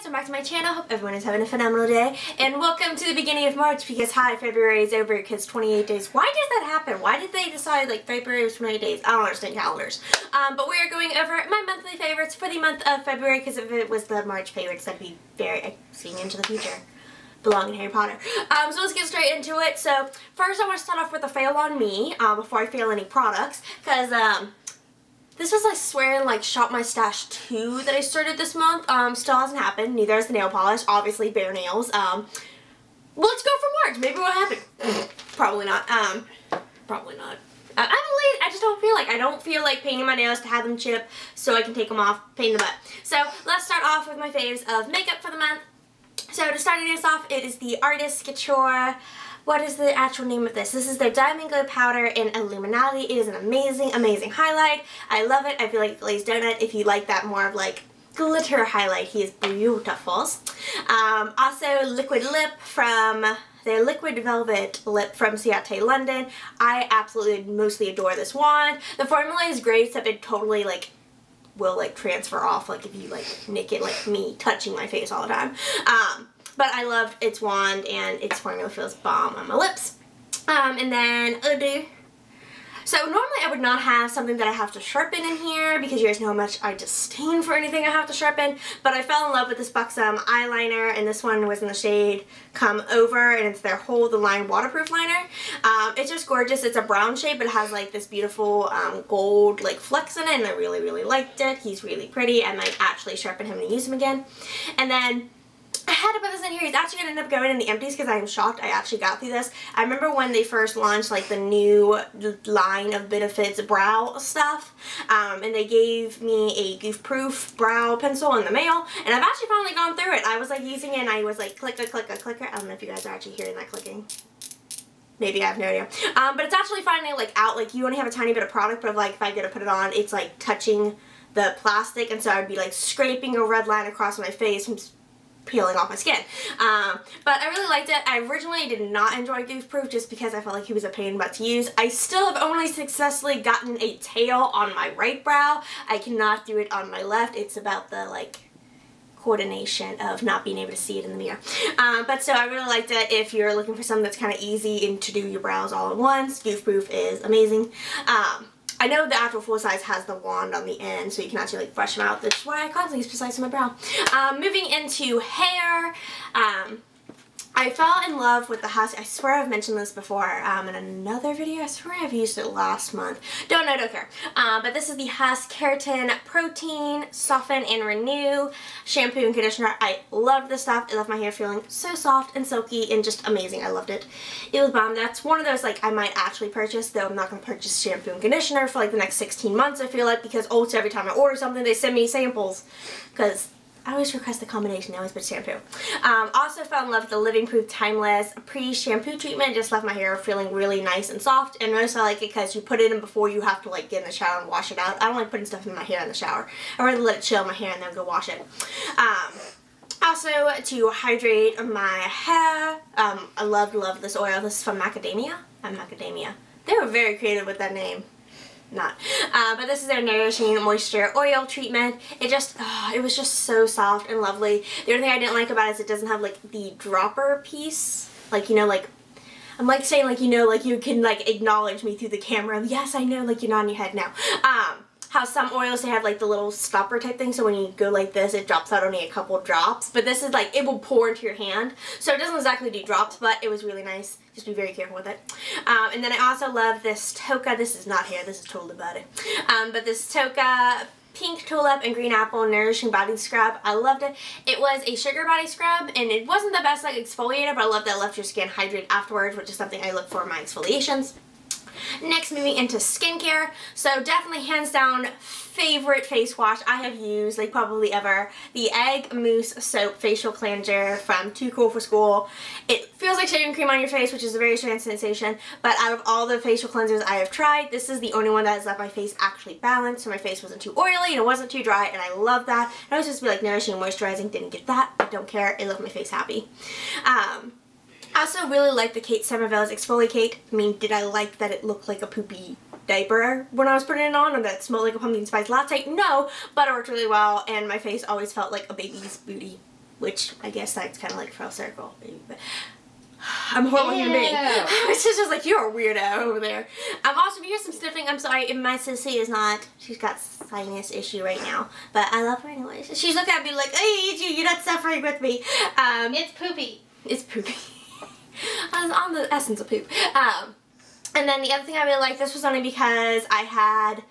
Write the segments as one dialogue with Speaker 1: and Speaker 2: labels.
Speaker 1: guys, welcome back to my channel. Hope everyone is having a phenomenal day. And welcome to the beginning of March because hi, February is over because 28 days. Why does that happen? Why did they decide like February was 28 days? I don't understand calendars. But we are going over my monthly favorites for the month of February because if it was the March favorites, that'd be very seeing into the future. Belong in Harry Potter. So let's get straight into it. So first I want to start off with a fail on me before I fail any products because this was, I swear, like Shop My Stash 2 that I started this month. Still hasn't happened. Neither has the nail polish. Obviously, bare nails. Well, let's go for March. Maybe it'll happen. Probably not. Probably not. I just don't feel like. I don't feel like painting my nails to have them chip so I can take them off, pain in the butt. So, let's start off with my faves of makeup for the month. So, to start this off, it is the Artist Couture. What is the actual name of this? This is their Diamond Glow Powder in Illuminati. It is an amazing, amazing highlight. I love it. I feel like a glazed donut. If you like that more of like glitter highlight, he is beautiful. Also, liquid lip from their Liquid Velvet Lip from Ciate London. I absolutely mostly adore this wand. The formula is great, except it totally like will like transfer off like if you like nick it, like me touching my face all the time. But I loved its wand and its formula feels bomb on my lips. And then so normally I would not have something that I have to sharpen in here because you guys know how much I disdain for anything I have to sharpen. But I fell in love with this Buxom eyeliner, and this one was in the shade Come Over, and it's their Hold the Line waterproof liner. It's just gorgeous. It's a brown shade, but it has like this beautiful gold like flecks in it, and I really, really liked it. He's really pretty. I might actually sharpen him and use him again. And then I had to put this in here. He's actually going to end up going in the empties because I'm shocked I actually got through this. I remember when they first launched like the new line of Benefits brow stuff, and they gave me a goof-proof brow pencil in the mail, and I've actually finally gone through it. I was like using it and I was like clicker, clicker, clicker. I don't know if you guys are actually hearing that clicking. Maybe, I have no idea. But it's actually finally like out. Like you only have a tiny bit of product, but like if I go to put it on, it's like touching the plastic, and so I'd be like scraping a red line across my face from peeling off my skin. But I really liked it. I originally did not enjoy Goof Proof just because I felt like he was a pain in the butt to use. I still have only successfully gotten a tail on my right brow. I cannot do it on my left. It's about the like coordination of not being able to see it in the mirror. But so I really liked it. If you're looking for something that's kind of easy and to do your brows all at once, Goof Proof is amazing. I know the actual full size has the wand on the end, so you can actually like brush them out. That's why I constantly use precise on my brow. Moving into hair, I fell in love with the Husk. I swear I've mentioned this before in another video. I swear I've used it last month. Don't know, don't care. But this is the Husk Keratin Protein Soften and Renew Shampoo and Conditioner. I love this stuff. It left my hair feeling so soft and silky and just amazing. I loved it. It was bomb. That's one of those like I might actually purchase, though I'm not going to purchase shampoo and conditioner for like the next 16 months, I feel like, because Ulta, every time I order something, they send me samples because I always request the combination. I always put shampoo. Also fell in love with the Living Proof Timeless Pre-Shampoo Treatment. Just left my hair feeling really nice and soft. And most I like it because you put it in before you have to like get in the shower and wash it out. I don't like putting stuff in my hair in the shower. I rather let it chill in my hair and then go wash it. Also, to hydrate my hair, I love this oil. This is from Macadamia. Macadamia. They were very creative with that name. Not. But this is their Nourishing Moisture Oil Treatment. It was just so soft and lovely. The only thing I didn't like about it is it doesn't have like the dropper piece. Like, you know, like, I'm like saying like, you know, like you can like acknowledge me through the camera. Yes, I know, like you're nodding your head now. How some oils, they have like the little stopper type thing, so when you go like this, it drops out only a couple drops. But this is like, it will pour into your hand. So it doesn't exactly do drops, but it was really nice. Just be very careful with it. And then I also love this Toka. This is not hair, this is totally body. But this Toka Pink Tulip and Green Apple Nourishing Body Scrub. I loved it. It was a sugar body scrub, and it wasn't the best like exfoliator, but I love that it left your skin hydrated afterwards, which is something I look for in my exfoliations. Next, moving into skincare. So definitely hands down favorite face wash I have used like probably ever. The Egg Mousse Soap Facial Cleanser from Too Cool for School. It feels like shaving cream on your face, which is a very strange sensation, but out of all the facial cleansers I have tried, this is the only one that has left my face actually balanced, so my face wasn't too oily and it wasn't too dry, and I love that. And I was just be like nourishing and moisturizing, didn't get that, but don't care, it left my face happy. I also really like the Kate Somerville's Exfoliate. I mean, did I like that it looked like a poopy diaper when I was putting it on, or that it smelled like a pumpkin spice latte? No, but it worked really well, and my face always felt like a baby's booty which I guess that's kind of like full circle. But I'm a horrible human being. My sister's like, you're a weirdo over there. Also, if you hear some sniffling, I'm sorry. My sissy is not, she's got sinus issue right now. But I love her anyways. She's looking at me like, I hate you, you're not suffering with me.
Speaker 2: It's poopy.
Speaker 1: It's poopy. I was on the essence of poop. And then the other thing I really liked, this was only because I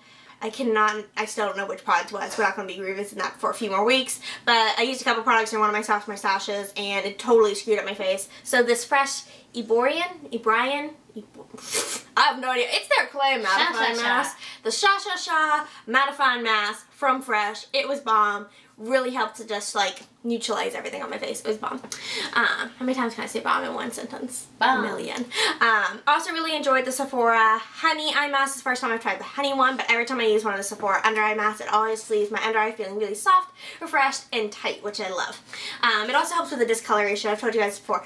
Speaker 1: still don't know which product it was. We're not going to be revisiting that for a few more weeks. But I used a couple products in one of my soft stashes, and it totally screwed up my face. So this fresh I have no idea. It's their clay mattifying mask. The Sha mattifying mask from Fresh. It was bomb. Really helped to just like neutralize everything on my face. It was bomb. How many times can I say bomb in one sentence?
Speaker 2: Bomb.
Speaker 1: A million. Also really enjoyed the Sephora honey eye mask. It's the first time I've tried the honey one, but every time I use one of the Sephora under eye masks, it always leaves my under eye feeling really soft, refreshed, and tight, which I love. It also helps with the discoloration. I've told you guys before.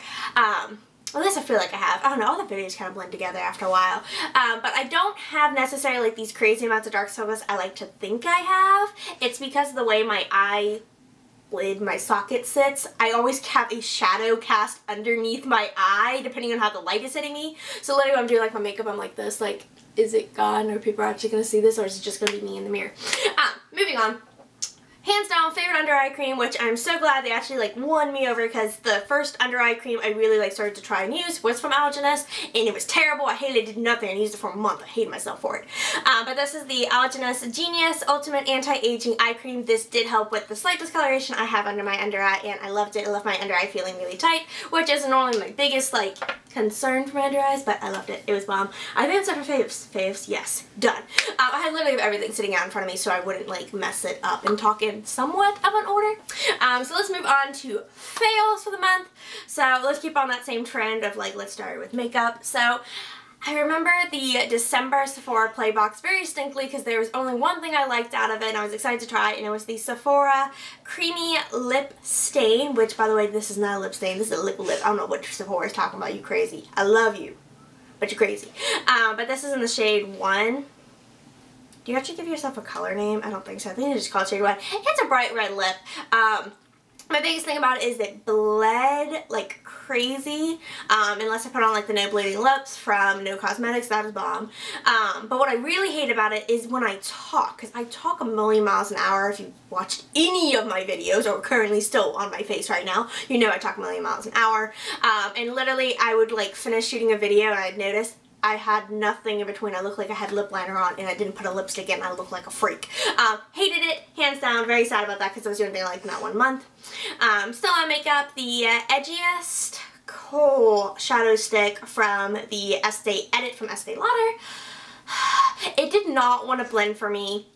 Speaker 1: Well, this I feel like I have. I don't know, all the videos kind of blend together after a while. But I don't have necessarily like these crazy amounts of dark circles I like to think I have. It's because of the way my eyelid, my socket sits. I always have a shadow cast underneath my eye depending on how the light is hitting me. So literally when I'm doing like my makeup, I'm like this, like, is it gone? Are people actually going to see this, or is it just going to be me in the mirror? Moving on. Hands down, favorite under eye cream, which I'm so glad they actually like won me over, because the first under eye cream I really like started to try and use was from Allergenist, and it was terrible. I hated it, did nothing. I used it for a month. I hated myself for it. But this is the Allergenist Genius Ultimate Anti-Aging Eye Cream. This did help with the slight discoloration I have under my under eye, and I loved it. It left my under eye feeling really tight, which isn't normally my biggest like concern for my under eyes, but I loved it. It was bomb. I think it's for faves. Yes, done. I had literally everything sitting out in front of me so I wouldn't like mess it up and talk in somewhat of an order. So let's move on to fails for the month. So let's keep on that same trend of like, let's start with makeup. So I remember the December Sephora Play Box very distinctly because there was only one thing I liked out of it and I was excited to try, and it was the Sephora Creamy Lip Stain, which by the way, this is not a lip stain, this is a lip. I don't know what Sephora is talking about, you crazy. I love you, but you're crazy. But this is in the shade 1. Do you actually give yourself a color name? I don't think so. I think it's just called shade 1. It's a bright red lip. My biggest thing about it is it bled like crazy, unless I put on like the No Bleeding Lips from No Cosmetics. That is bomb. But what I really hate about it is when I talk, because I talk a million miles an hour. If you've watched any of my videos, or currently still on my face right now, you know I talk a million miles an hour. And literally I would like finish shooting a video and I'd notice I had nothing in between. I looked like I had lip liner on and I didn't put a lipstick in. I looked like a freak. Hated it, hands down. Very sad about that because I was doing things like that 1 month. Still on makeup, the edgiest Kohl shadow stick from the Estee Edit from Estee Lauder. It did not want to blend for me.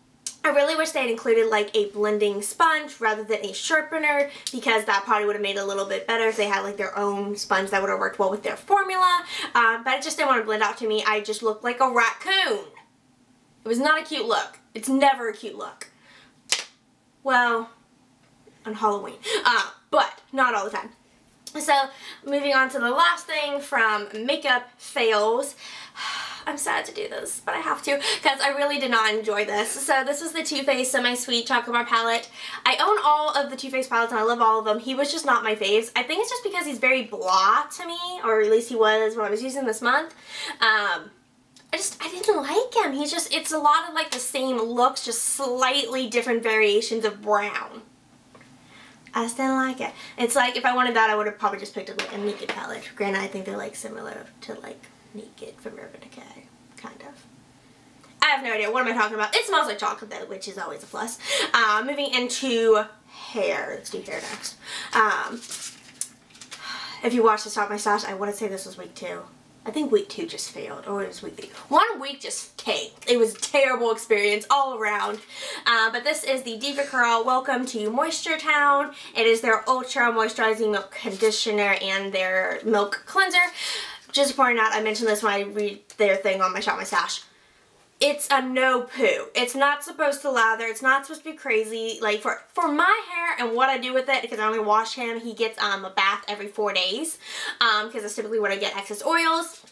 Speaker 1: I really wish they had included like a blending sponge rather than a sharpener, because that probably would have made it a little bit better if they had like their own sponge that would have worked well with their formula. But it just didn't want to blend out to me. I just looked like a raccoon. It was not a cute look. It's never a cute look. Well, on Halloween. But not all the time. So moving on to the last thing from makeup fails. I'm sad to do this, but I have to because I really did not enjoy this. So this was the Too Faced Semi-Sweet Chocolate Bar palette. I own all of the Too Faced palettes and I love all of them. He was just not my faves. I think it's just because he's very blah to me, or at least he was when I was using this month. I didn't like him. It's a lot of like the same looks, just slightly different variations of brown. I just didn't like it. It's like if I wanted that, I would have probably just picked up like a Naked palette. Granted, I think they're like similar to like Naked from Urban Decay, kind of. I have no idea. What am I talking about? It smells like chocolate though, which is always a plus. Moving into hair. Let's do hair next. If you watched this Top My Stash, I want to say this was week 2. I think week 2 just failed, or it was week 3. 1 week just tanked. It was a terrible experience all around. But this is the Diva Curl Welcome to Moisture Town. It is their Ultra Moisturizing Milk Conditioner and their Milk Cleanser. Just pointing out, I mentioned this when I read their thing on my Shop My Stash. It's a no poo. It's not supposed to lather. It's not supposed to be crazy. Like for my hair and what I do with it, because I only wash him, he gets a bath every 4 days. Because that's typically when I get excess oils.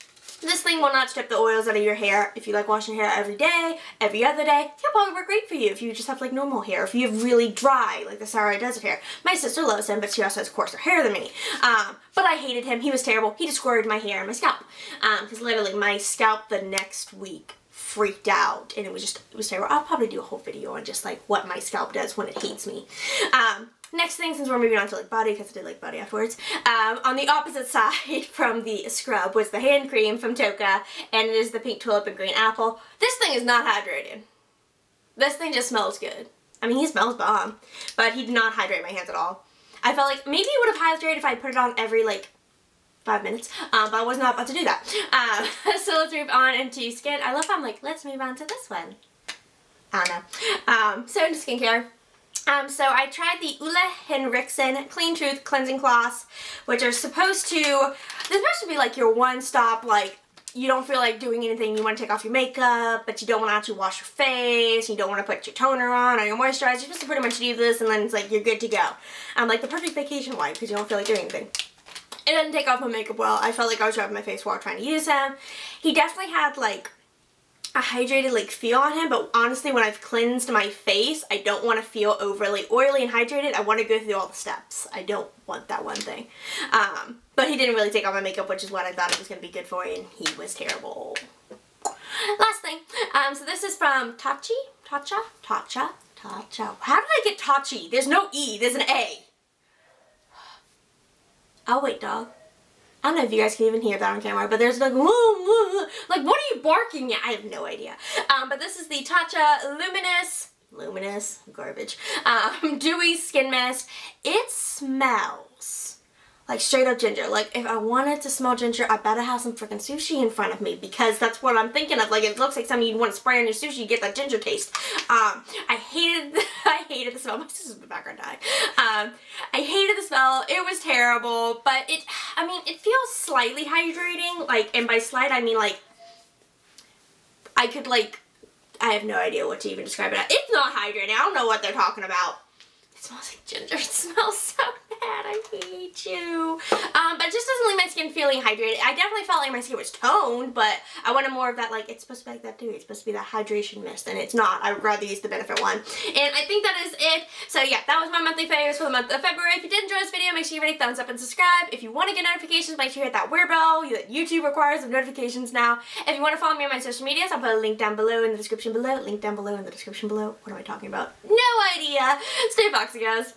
Speaker 1: This thing will not strip the oils out of your hair. If you like washing your hair every day, every other day, it'll probably work great for you if you just have like normal hair. If you have really dry, like the Sahara Desert hair. My sister loves him, but she also has coarser hair than me. But I hated him. He was terrible. He destroyed my hair and my scalp. Because literally my scalp the next week freaked out, and it was terrible. I'll probably do a whole video on just like what my scalp does when it hates me. Next thing, since we're moving on to like body, because I did like body afterwards, on the opposite side from the scrub was the hand cream from Toka, and it is the pink tulip and green apple. This thing is not hydrated. This thing just smells good. I mean, he smells bomb, but he did not hydrate my hands at all. I felt like maybe it would have hydrated if I put it on every like 5 minutes, but I was not about to do that. So let's move on into skin. I love how I'm like, let's move on to this one. I don't know. So into skincare. So I tried the Ole Henriksen Clean Truth Cleansing Cloths, which are supposed to be like your one-stop, like, you don't feel like doing anything, you want to take off your makeup, but you don't want to actually wash your face, you don't want to put your toner on or your moisturizer, you're supposed to pretty much do this and then it's like, you're good to go. Like the perfect vacation wipe, because you don't feel like doing anything. It didn't take off my makeup well. I felt like I was rubbing my face while trying to use him. He definitely had like a hydrated like feel on him, but honestly when I've cleansed my face, I don't want to feel overly oily and hydrated. I want to go through all the steps. I don't want that one thing. But he didn't really take off my makeup, which is what I thought it was going to be good for, and he was terrible. Last thing, so this is from Tatcha. How did I get Tatcha? There's no E, there's an A. Oh wait, dog. I don't know if you guys can even hear that on camera, but there's like, woo, woo, like, what are you barking at? I have no idea. But this is the Tatcha Luminous, garbage, Dewy Skin Mist. It smells like straight up ginger. Like, if I wanted to smell ginger, I better have some freaking sushi in front of me, because that's what I'm thinking of. Like, it looks like something you'd want to spray on your sushi, you get that ginger taste. I hated the smell. My sister's in the background dying. I hated the smell. It was terrible, but I mean, it feels slightly hydrating. Like, and by slight, I mean, like, I have no idea what to even describe it as. It's not hydrating. I don't know what they're talking about. It smells like ginger. It smells so bad. I hate you. But it just doesn't leave my skin feeling hydrated. I definitely felt like my skin was toned, but I wanted more of that, like, it's supposed to be like that too. It's supposed to be that hydration mist, and it's not. I would rather use the Benefit one. And I think that is it. So yeah, that was my monthly favorites for the month of February. If you did enjoy this video, make sure you give it a thumbs up and subscribe. If you want to get notifications, make sure you hit that weird bell that YouTube requires of notifications now. If you want to follow me on my social medias, I'll put a link down below in the description below. Link down below in the description below. What am I talking about? No idea. Stay foxy, guys.